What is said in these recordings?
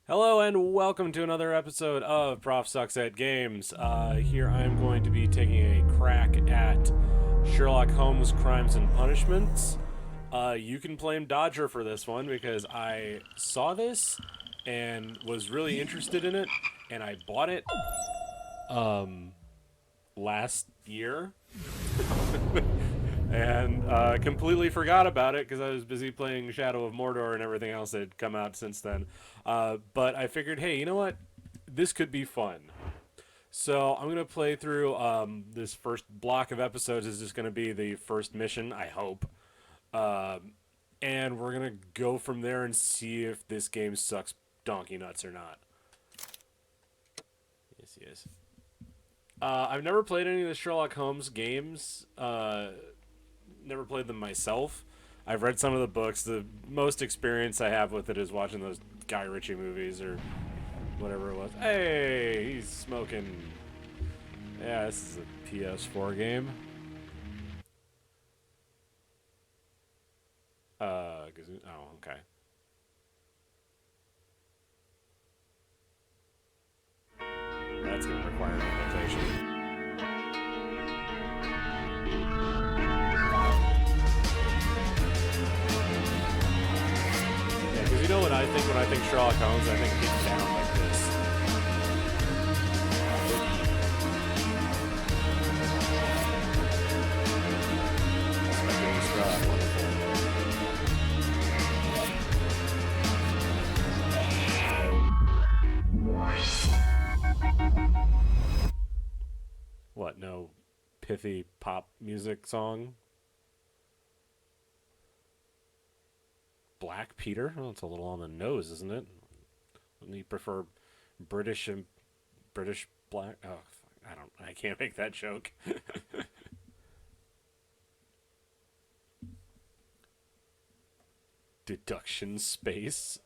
Hello and welcome to another episode of Prof Sucks at Games. Here I am going to be taking a crack at Sherlock Holmes Crimes and Punishments. You can blame Dodger for this one because I saw this and was really interested in it, and I bought it last year and completely forgot about it because I was busy playing Shadow of Mordor and everything else that had come out since then. But I figured, hey, you know what? This could be fun. So I'm gonna play through this first block of episodes. Is just gonna be the first mission, I hope, and we're gonna go from there and see if this game sucks donkey nuts or not. Yes. I've never played any of the Sherlock Holmes games. Never played them myself. I've read some of the books. The most experience I have with it is watching those Guy Ritchie movies or whatever it was. Hey, he's smoking. Yeah, this is a PS4 game. Oh, okay. That's gonna require an invitation. Because you know what I think when I think Sherlock Holmes? I think get down like this. What, no pithy pop music song? Black Peter? Well, it's a little on the nose, isn't it? Wouldn't you prefer British and British black? Oh, I can't make that joke. Deduction space.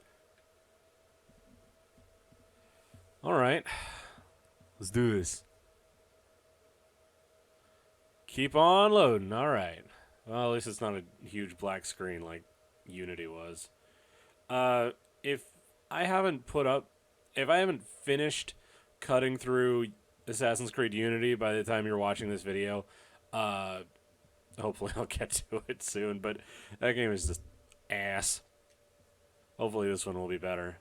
All right, let's do this. Keep on loading. All right. Well, at least it's not a huge black screen like Unity was. If I haven't if I haven't finished cutting through Assassin's Creed Unity by the time you're watching this video, hopefully I'll get to it soon. But that game is just ass. Hopefully this one will be better.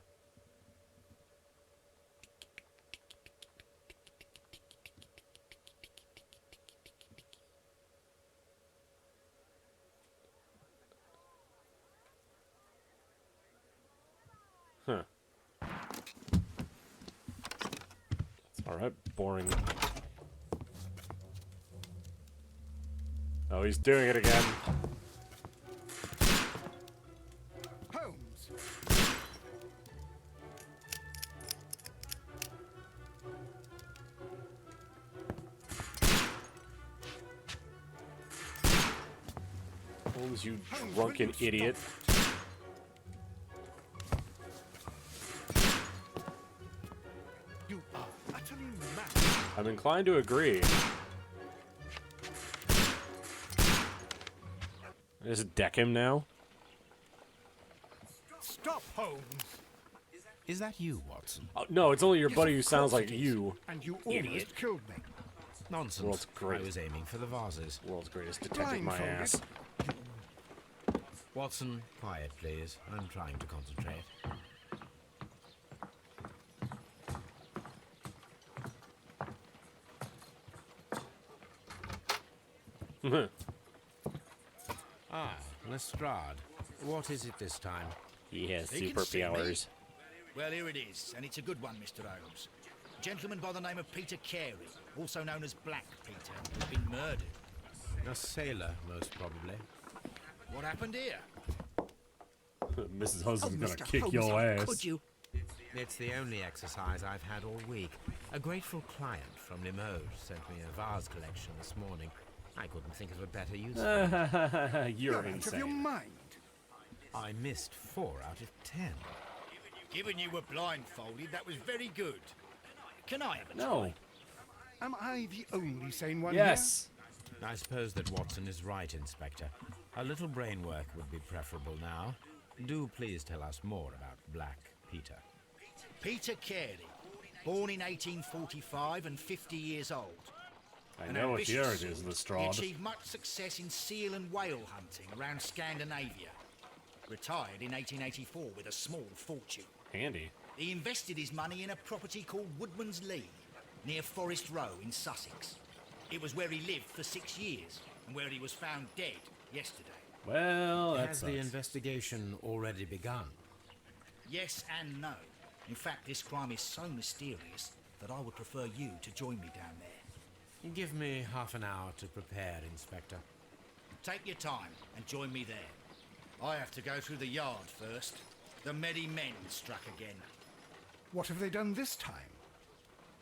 Huh. Alright, boring. Oh, he's doing it again. Holmes. Holmes, you drunken idiot. You are utterly mad. I'm inclined to agree. Just deck him now? Stop, Holmes. Is that you, Watson? Oh, no, it's only your Yes, buddy of who sounds course like it is. you. And you Idiot. almost killed me. Nonsense. World's I greatest. was aiming for the vases. World's greatest detective, my Blindfolded. ass. Watson, quiet, please. I'm trying to concentrate. Lestrade. What is it this time? He has You can see me. superpowers. Well, here it is, and it's a good one, Mr. Holmes. A gentleman by the name of Peter Carey, also known as Black Peter, has been murdered. A sailor, most probably. What happened here? Mrs. Hudson's gonna Mr. kick Holmes, your how ass. Could you? It's the only exercise I've had all week. A grateful client from Limoges sent me a vase collection this morning. I couldn't think of a better use for it. You're Out of your insane. mind. I missed 4 out of 10. Given you were blindfolded, that was very good. Can I have a No. try? Am I the only sane one Yes. I suppose that Watson is right, Inspector. A little brain work would be preferable now. Do please tell us more about Black Peter. Peter Carey, born in 1845 and 50 years old. I An know what year ambitious it is, sort, he Lestrade. achieved much success in seal and whale hunting around Scandinavia. Retired in 1884 with a small fortune. Handy. He invested his money in a property called Woodman's Lee, near Forest Row in Sussex. It was where he lived for 6 years, and where he was found dead yesterday. Well, that Has sucks. the investigation already begun? Yes and no. In fact, this crime is so mysterious that I would prefer you to join me down there. Give me half an hour to prepare, Inspector. Take your time and join me there. I have to go through the yard first. The Medi men struck again. What have they done this time?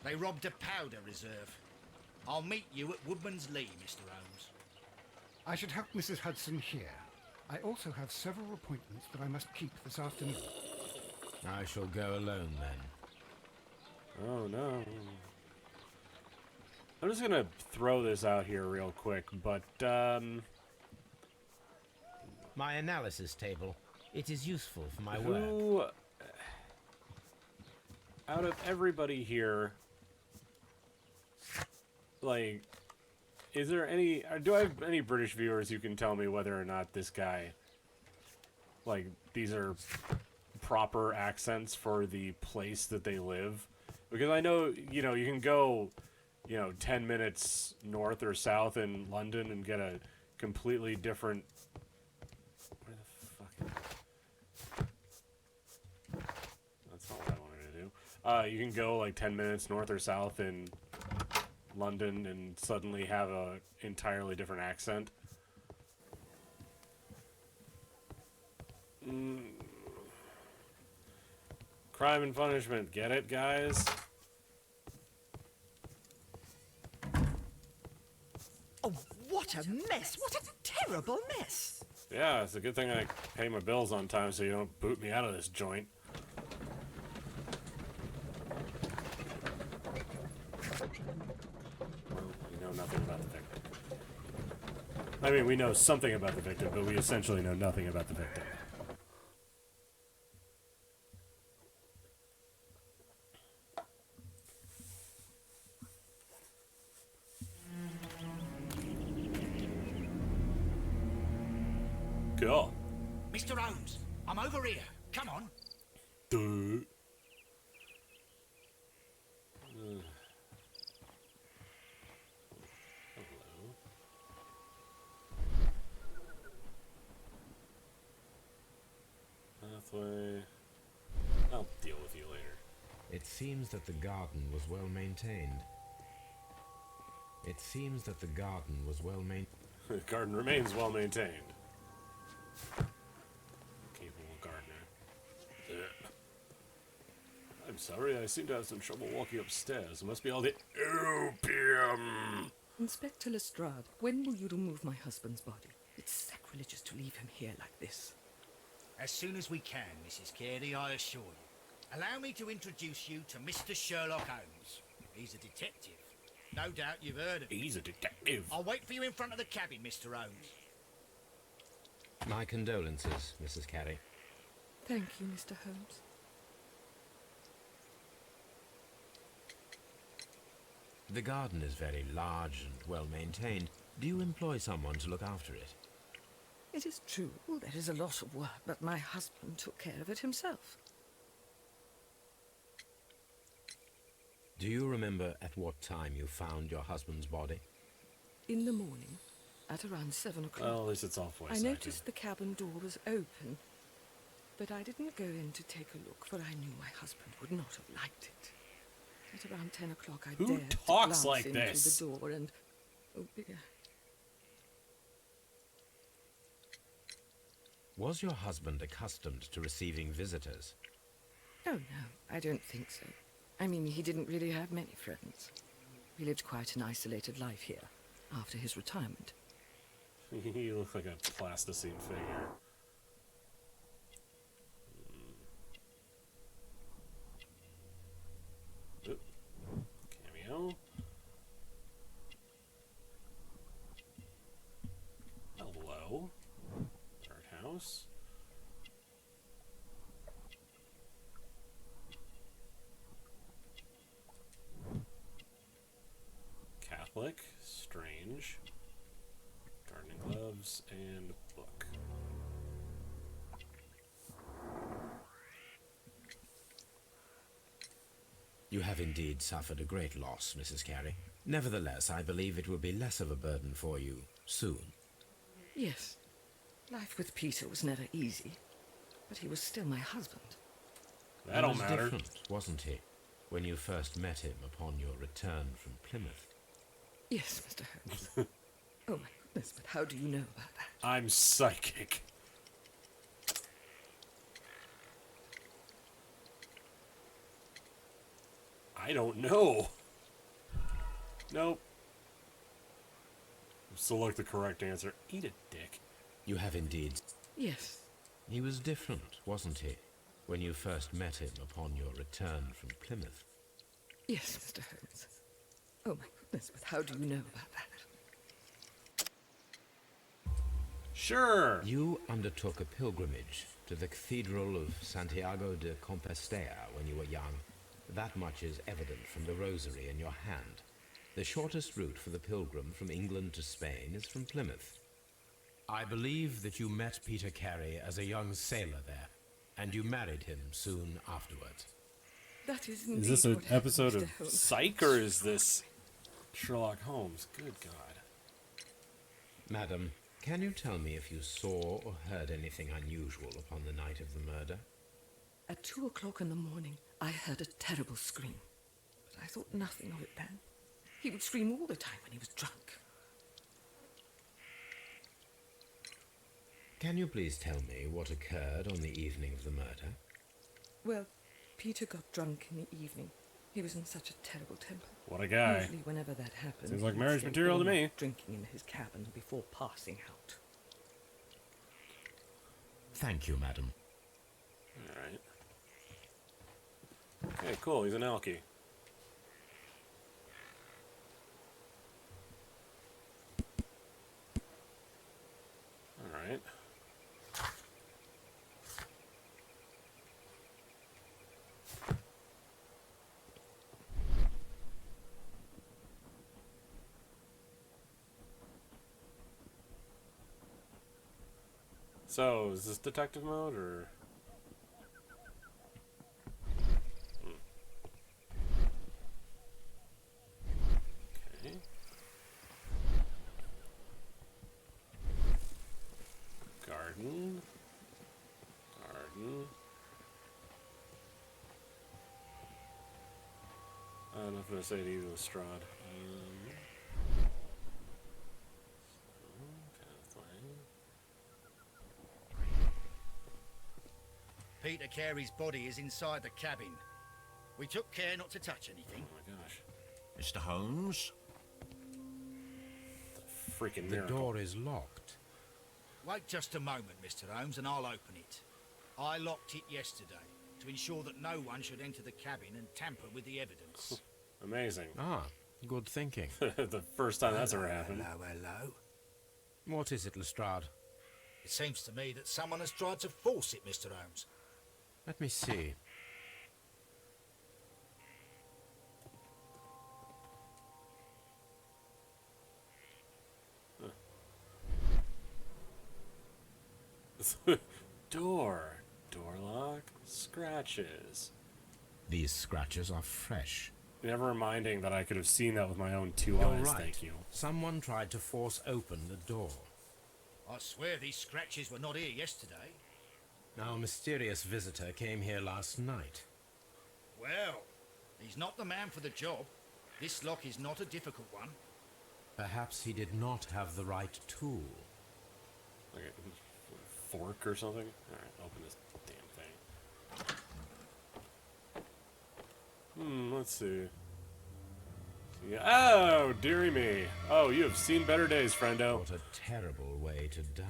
They robbed a powder reserve. I'll meet you at Woodman's Lee, Mr. Holmes. I should help Mrs. Hudson here. I also have several appointments that I must keep this afternoon. I shall go alone then. Oh no. I'm just gonna throw this out here real quick, but My analysis table. It is useful for my work. who out of everybody here, like, is there any, do I have any British viewers who can tell me whether or not this guy, like, these are proper accents for the place that they live? Because I know, you know, you can go, you know, 10 minutes north or south in London and get a completely different, where the fuck, that's not what I wanted to do. You can go like 10 minutes north or south in London and suddenly have a entirely different accent. Crime and punishment, get it, guys? Oh, what a mess! What a terrible mess! Yeah, it's a good thing I pay my bills on time so you don't boot me out of this joint. Well, we know nothing about the victim. I mean, we know something about the victim, but we essentially know nothing about the victim. Cool. Mr. Holmes, I'm over here. Come on. Duh. Hello. Pathway. I'll deal with you later. It seems that the garden was well maintained. It seems that the garden was well maintained. The garden remains well maintained. Capable gardener. Ugh. I'm sorry, I seem to have some trouble walking upstairs. It must be all the opium. Inspector Lestrade, when will you remove my husband's body? It's sacrilegious to leave him here like this. As soon as we can, Mrs. Carey, I assure you. Allow me to introduce you to Mr. Sherlock Holmes. He's a detective. No doubt you've heard of him. He's a detective. I'll wait for you in front of the cabin, Mr. Holmes. My condolences, Mrs. Carey. Thank you, Mr. Holmes. The garden is very large and well maintained. Do you employ someone to look after it? It is true, there is a lot of work, but my husband took care of it himself. Do you remember at what time you found your husband's body? In the morning, at around 7 o'clock. Well, at least it's off voice I noticed the cabin door was open, but I didn't go in to take a look, for I knew my husband would not have liked it. At around 10 o'clock, I Who dared to talks glance like into this? the door and... Oh, dear. Was your husband accustomed to receiving visitors? Oh, no, I don't think so. I mean, he didn't really have many friends. He lived quite an isolated life here, after his retirement. You look like a plasticine figure. Oop. Cameo. Hello. Third house. relic, strange, gardening gloves, and book. You have indeed suffered a great loss, Mrs. Carey. Nevertheless, I believe it will be less of a burden for you soon. Yes, life with Peter was never easy, but he was still my husband. That don't He was matter. different, wasn't he, when you first met him upon your return from Plymouth? Yes, Mr. Holmes. Oh my goodness, but how do you know about that? I'm psychic. I don't know. Nope. Select the correct answer. Eat a dick. You have indeed. Yes, He was different, wasn't he, when you first met him upon your return from Plymouth? yes, Mr. Holmes. Oh my goodness, but how do you know about that? Sure. You undertook a pilgrimage to the Cathedral of Santiago de Compostela when you were young. That much is evident from the rosary in your hand. The shortest route for the pilgrim from England to Spain is from Plymouth. I believe that you met Peter Carey as a young sailor there, and you married him soon afterwards. That is Is indeed this an what happened, episode Mr. of Holmes. Psych, or is this Sherlock Holmes? Good God. Madam, can you tell me if you saw or heard anything unusual upon the night of the murder? At 2 o'clock in the morning, I heard a terrible scream, but I thought nothing of it then. He would scream all the time when he was drunk. Can you please tell me what occurred on the evening of the murder? Well, Peter got drunk in the evening. He was in such a terrible temper. What a guy. Usually whenever that happens, Seems like he'd marriage spend material all to me. night drinking in his cabin before passing out. Thank you, madam. Alright. Okay, cool. He's an alky. Alright. So, is this detective mode, or...? Okay. Garden. Garden. Nothing to say to you, Lestrade. Peter Carey's body is inside the cabin. We took care not to touch anything. Oh my gosh. Mr. Holmes? Freaking The miracle. door is locked. Wait just a moment, Mr. Holmes, and I'll open it. I locked it yesterday to ensure that no one should enter the cabin and tamper with the evidence. Amazing. Ah, good thinking. The first time that's ever happened. Hello. What is it, Lestrade? It seems to me that someone has tried to force it, Mr. Holmes. Let me see. Door. Door lock. Scratches. These scratches are fresh. Never reminding that I could have seen that with my own two You're eyes, right. thank you. Someone tried to force open the door. I swear these scratches were not here yesterday. Our mysterious visitor came here last night. Well, he's not the man for the job. This lock is not a difficult one. Perhaps he did not have the right tool. Like a fork or something? Alright, open this damn thing. Let's see. Yeah. Oh, dearie me. Oh, you have seen better days, friendo. What a terrible way to die.